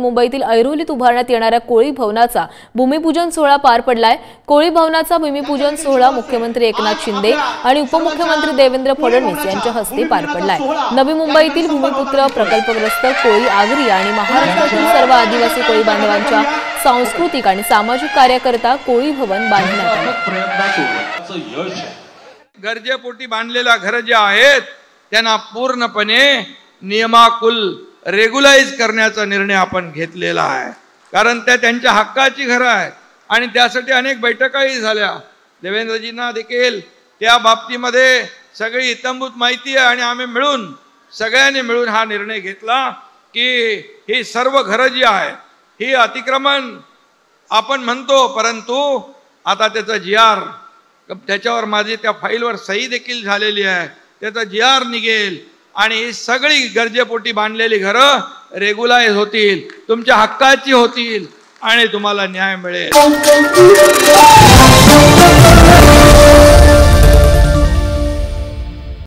मुंबईतील ऐरोलीत उभारण्यात येणाऱ्या कोळी भवनाचा भूमिपूजन सोहळा पार पडलाय। कोळी भवनाचा भूमिपूजन सोहळा मुख्यमंत्री एकनाथ शिंदे आणि उपमुख्यमंत्री देवेंद्र फडणवीस यांच्या हस्ते पार पडलाय। नवी मुंबईतील भूमिपुत्र प्रकल्पग्रस्त कोळी आगरी आणि महाराष्ट्रातील सर्व आदिवासी कोळी बांधवांच्या सांस्कृतिक आणि सामाजिक कार्याकरता कोळी भवन बांधण्यात आले। गरजेपोटी बांधलेल्या घर जे आहेत त्यांना पूर्णपणे नियमाकुल रेग्युलाइज करण्याचा निर्णय आपण घेतलेला आहे, कारण त्यांच्या हक्काची घरं आहेत आणि त्यासाठी अनेक बैठकाही झाल्या। देवेंद्रजींना देखील त्या बाबतीमध्ये सगळी इत्थंभूत माहिती आहे आणि आम्ही मिळून सगळ्यांनी मिळून हा निर्णय घेतला की ही सर्व घरं जी आहेत ही अतिक्रमण आपण म्हणतो, परंतु आता त्याचा GR त्याच्यावर माझी त्या फाईलवर सही देखील झालेली आहे, त्याचा GR निघेल आणि ही सगळी गरजेपोटी बांधलेली घरं रेग्युलाइज होतील, तुमच्या हक्काची होतील आणि तुम्हाला न्याय मिळेल।